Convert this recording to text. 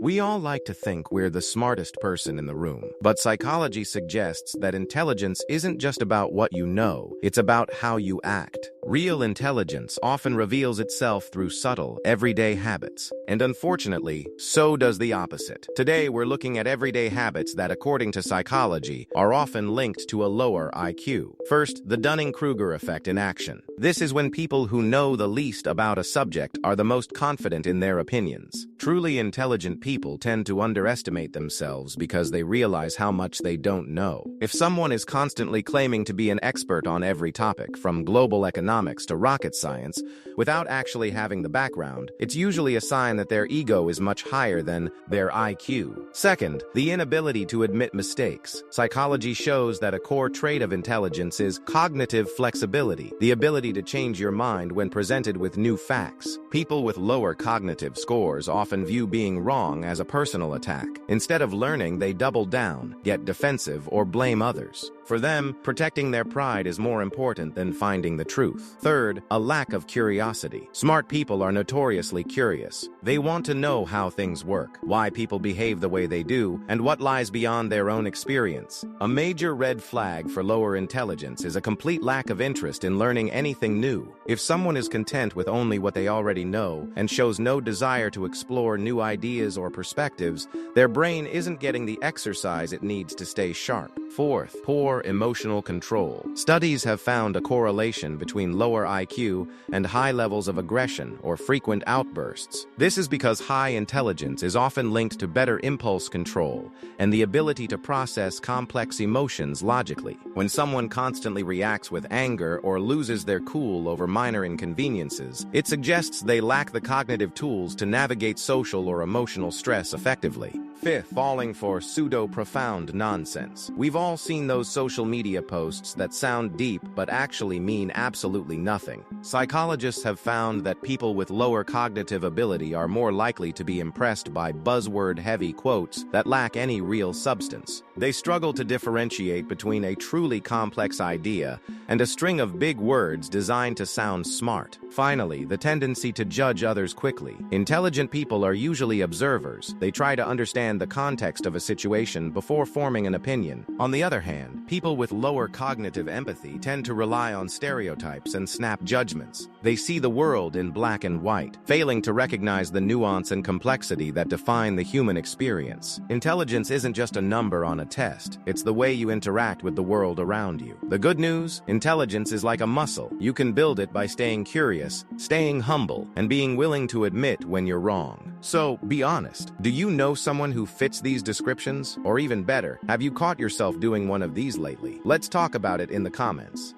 We all like to think we're the smartest person in the room, but psychology suggests that intelligence isn't just about what you know, it's about how you act. Real intelligence often reveals itself through subtle, everyday habits. And unfortunately, so does the opposite. Today, we're looking at everyday habits that, according to psychology, are often linked to a lower IQ. First, the Dunning-Kruger effect in action. This is when people who know the least about a subject are the most confident in their opinions. Truly intelligent people tend to underestimate themselves because they realize how much they don't know. If someone is constantly claiming to be an expert on every topic, from global economics to rocket science, without actually having the background, it's usually a sign that their ego is much higher than their IQ. Second, the inability to admit mistakes. Psychology shows that a core trait of intelligence is cognitive flexibility, the ability to change your mind when presented with new facts. People with lower cognitive scores often view being wrong as a personal attack. Instead of learning, they double down, get defensive, or blame others. For them, protecting their pride is more important than finding the truth. Third, a lack of curiosity. Smart people are notoriously curious. They want to know how things work, why people behave the way they do, and what lies beyond their own experience. A major red flag for lower intelligence is a complete lack of interest in learning anything new. If someone is content with only what they already know and shows no desire to explore new ideas or perspectives, their brain isn't getting the exercise it needs to stay sharp. Fourth, poor emotional control. Studies have found a correlation between lower IQ and high levels of aggression or frequent outbursts. This is because high intelligence is often linked to better impulse control and the ability to process complex emotions logically. When someone constantly reacts with anger or loses their cool over minor inconveniences, it suggests they lack the cognitive tools to navigate social or emotional stress effectively. Fifth, falling for pseudo-profound nonsense. We've all seen those social media posts that sound deep but actually mean absolutely nothing. Psychologists have found that people with lower cognitive ability are more likely to be impressed by buzzword-heavy quotes that lack any real substance. They struggle to differentiate between a truly complex idea and a string of big words designed to sound smart. Finally, the tendency to judge others quickly. Intelligent people are usually observers. They try to understand the context of a situation before forming an opinion. On the other hand, people with lower cognitive empathy tend to rely on stereotypes and snap judgments. They see the world in black and white, failing to recognize the nuance and complexity that define the human experience. Intelligence isn't just a number on a test. It's the way you interact with the world around you. The good news? Intelligence is like a muscle. You can build it by staying curious, staying humble, and being willing to admit when you're wrong. So, be honest. Do you know someone who fits these descriptions? Or even better, have you caught yourself doing one of these lately? Let's talk about it in the comments.